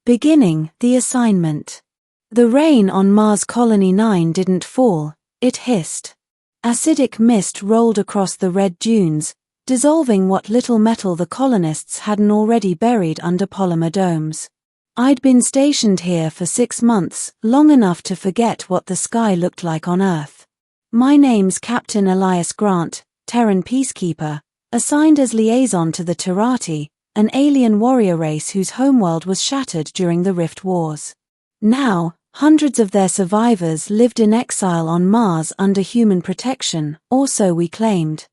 Beginning the assignment. The rain on Mars Colony 9 didn't fall, it hissed. Acidic mist rolled across the red dunes, dissolving what little metal the colonists hadn't already buried under polymer domes. I'd been stationed here for 6 months, long enough to forget what the sky looked like on Earth. My name's Captain Elias Grant, Terran peacekeeper, assigned as liaison to the Tirathi, an alien warrior race whose homeworld was shattered during the Rift Wars. Now, hundreds of their survivors lived in exile on Mars under human protection, or so we claimed.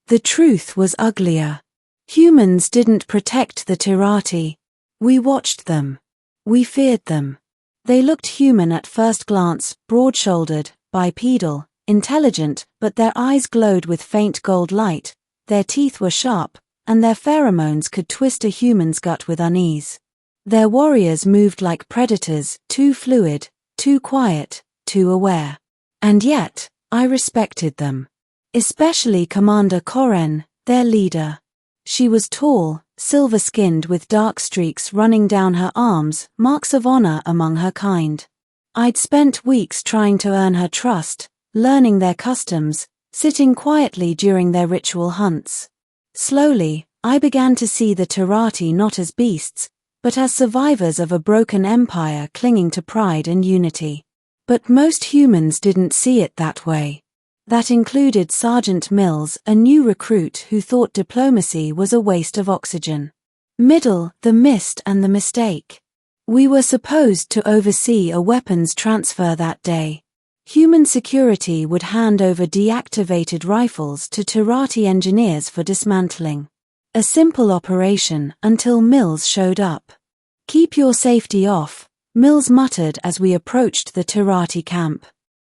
The truth was uglier. Humans didn't protect the Tirathi. We watched them. We feared them. They looked human at first glance, broad-shouldered, bipedal, intelligent, but their eyes glowed with faint gold light, their teeth were sharp, and their pheromones could twist a human's gut with unease. Their warriors moved like predators, too fluid, too quiet, too aware. And yet, I respected them. Especially Commander Koren, their leader. She was tall, silver-skinned with dark streaks running down her arms, marks of honor among her kind. I'd spent weeks trying to earn her trust, learning their customs, sitting quietly during their ritual hunts. Slowly, I began to see the Tirathi not as beasts, but as survivors of a broken empire clinging to pride and unity. But most humans didn't see it that way. That included Sergeant Mills, a new recruit who thought diplomacy was a waste of oxygen. Middle, the mist and the mistake. We were supposed to oversee a weapons transfer that day. Human security would hand over deactivated rifles to Tirathi engineers for dismantling. A simple operation until Mills showed up. "Keep your safety off," Mills muttered as we approached the Tirathi camp.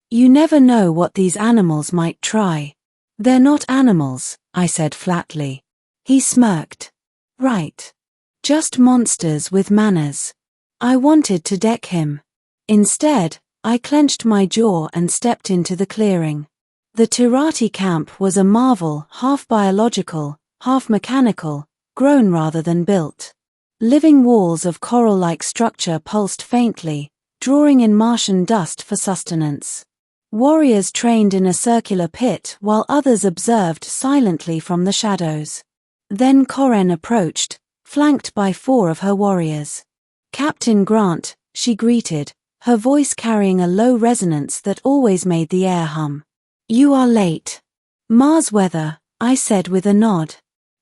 "You never know what these animals might try." "They're not animals," I said flatly. He smirked. "Right. Just monsters with manners." I wanted to deck him. Instead, I clenched my jaw and stepped into the clearing. The Tirathi camp was a marvel, half biological, half mechanical, grown rather than built. Living walls of coral-like structure pulsed faintly, drawing in Martian dust for sustenance. Warriors trained in a circular pit while others observed silently from the shadows. Then Koren approached, flanked by 4 of her warriors. "Captain Grant," she greeted, her voice carrying a low resonance that always made the air hum. "You are late." "Mars weather," I said with a nod.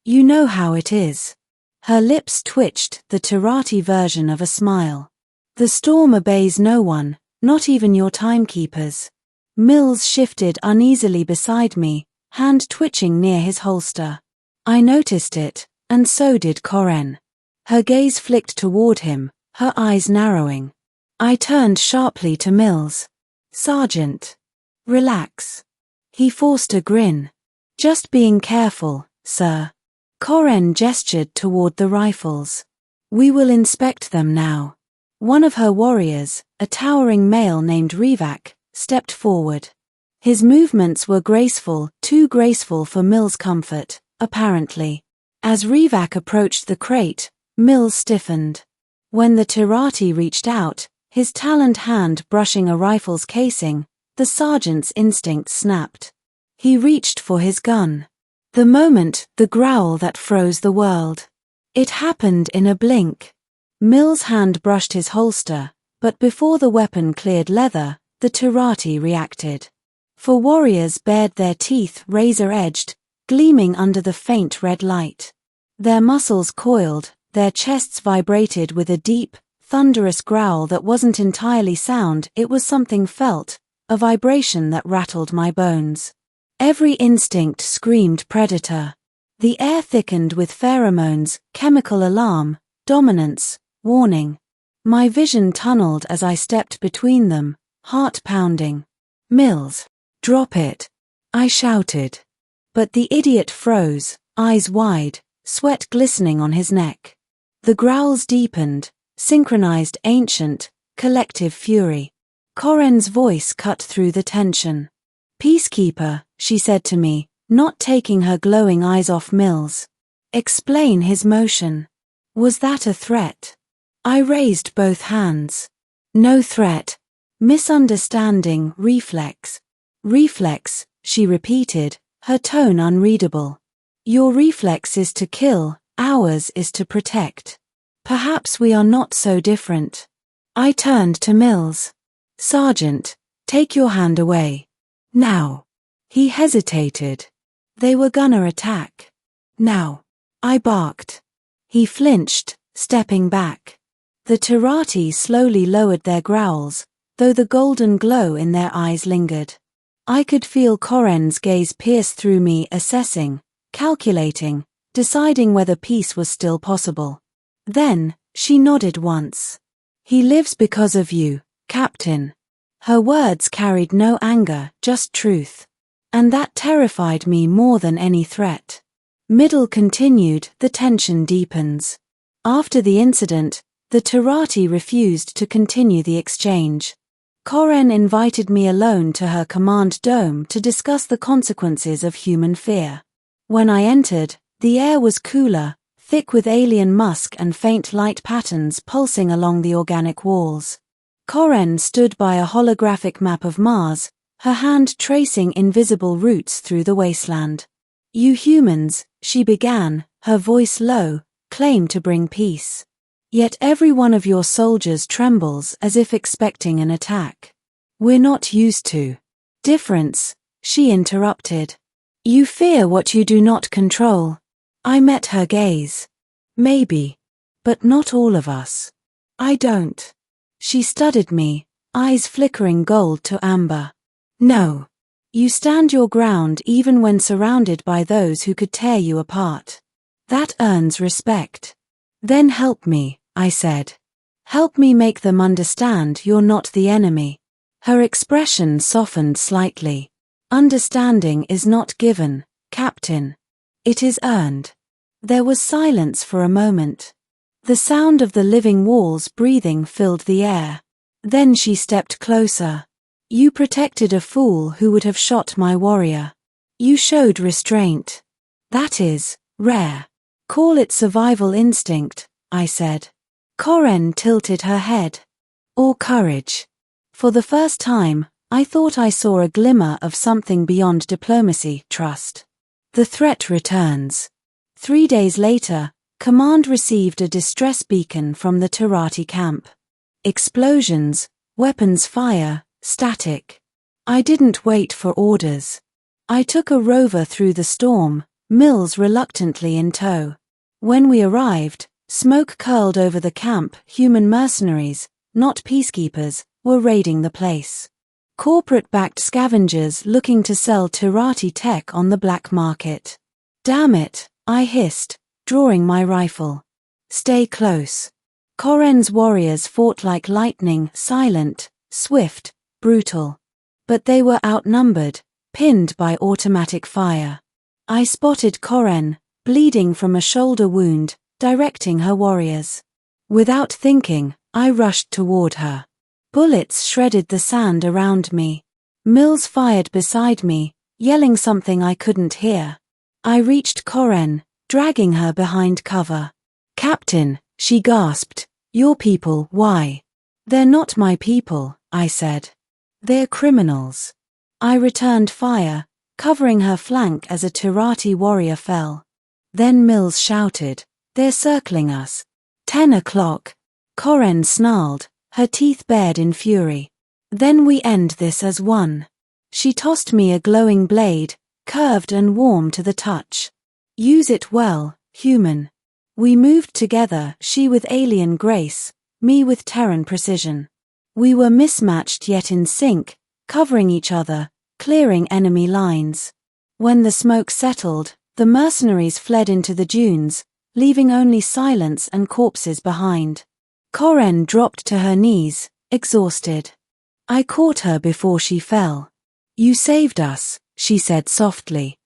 "You know how it is." Her lips twitched, the Tirathi version of a smile. "The storm obeys no one, not even your timekeepers." Mills shifted uneasily beside me, hand twitching near his holster. I noticed it, and so did Koren. Her gaze flicked toward him, her eyes narrowing. I turned sharply to Mills. "Sergeant. Relax." He forced a grin. "Just being careful, sir." Koren gestured toward the rifles. "We will inspect them now." One of her warriors, a towering male named Rivak, stepped forward. His movements were graceful, too graceful for Mills' comfort, apparently. As Rivak approached the crate, Mills stiffened. When the Tirathi reached out, his taloned hand brushing a rifle's casing, the sergeant's instinct snapped. He reached for his gun. The moment, the growl that froze the world. It happened in a blink. Mills' hand brushed his holster, but before the weapon cleared leather, the Tirathi reacted. 4 warriors bared their teeth razor-edged, gleaming under the faint red light. Their muscles coiled, their chests vibrated with a deep, thunderous growl that wasn't entirely sound, it was something felt, a vibration that rattled my bones. Every instinct screamed predator. The air thickened with pheromones, chemical alarm, dominance, warning. My vision tunneled as I stepped between them, heart pounding. "Mills, drop it," I shouted. But the idiot froze, eyes wide, sweat glistening on his neck. The growls deepened, synchronized ancient, collective fury. Koren's voice cut through the tension. "Peacekeeper," she said to me, not taking her glowing eyes off Mills. "Explain his motion. Was that a threat?" I raised both hands. No threat. Misunderstanding, reflex. Reflex, she repeated, her tone unreadable. Your reflex is to kill, ours is to protect. Perhaps we are not so different. I turned to Mills. Sergeant, take your hand away. Now. He hesitated. They were gonna attack. Now. I barked. He flinched, stepping back. The Tirathi slowly lowered their growls, though the golden glow in their eyes lingered. I could feel Coren's gaze pierce through me, assessing, calculating, deciding whether peace was still possible. Then, she nodded once. He lives because of you, Captain. Her words carried no anger, just truth. And that terrified me more than any threat. Middle continued, the tension deepens. After the incident, the Tirathi refused to continue the exchange. Coren invited me alone to her command dome to discuss the consequences of human fear. When I entered, the air was cooler, thick with alien musk and faint light patterns pulsing along the organic walls. Coren stood by a holographic map of Mars, her hand tracing invisible routes through the wasteland. You humans, she began, her voice low, claim to bring peace. Yet every one of your soldiers trembles as if expecting an attack. We're not used to. Difference, she interrupted. You fear what you do not control. I met her gaze. Maybe. But not all of us. I don't. She studied me, eyes flickering gold to amber. No. You stand your ground even when surrounded by those who could tear you apart. That earns respect. Then help me, I said. Help me make them understand you're not the enemy. Her expression softened slightly. Understanding is not given, Captain. It is earned. There was silence for a moment. The sound of the living walls breathing filled the air. Then she stepped closer. You protected a fool who would have shot my warrior. You showed restraint. That is rare. Call it survival instinct, I said. Coren tilted her head. Or courage. For the first time, I thought I saw a glimmer of something beyond diplomacy, trust. The threat returns. 3 days later, Command received a distress beacon from the Tirathi camp. Explosions, weapons fire, static. I didn't wait for orders. I took a rover through the storm, Mills reluctantly in tow. When we arrived, smoke curled over the camp. Human mercenaries, not peacekeepers, were raiding the place. Corporate-backed scavengers looking to sell Tirathi tech on the black market. Damn it, I hissed, drawing my rifle. Stay close. Coren's warriors fought like lightning, silent, swift, brutal. But they were outnumbered, pinned by automatic fire. I spotted Coren, bleeding from a shoulder wound, directing her warriors. Without thinking, I rushed toward her. Bullets shredded the sand around me. Mills fired beside me, yelling something I couldn't hear. I reached Coren, dragging her behind cover. Captain, she gasped. Your people, why? They're not my people, I said. They're criminals. I returned fire, covering her flank as a Tirathi warrior fell. Then Mills shouted, they're circling us. 10 o'clock. Coren snarled, her teeth bared in fury. Then we end this as one. She tossed me a glowing blade, curved and warm to the touch. Use it well, human. We moved together, she with alien grace, me with Terran precision. We were mismatched yet in sync, covering each other, clearing enemy lines. When the smoke settled, the mercenaries fled into the dunes, leaving only silence and corpses behind. Coren dropped to her knees, exhausted. I caught her before she fell. You saved us, she said softly.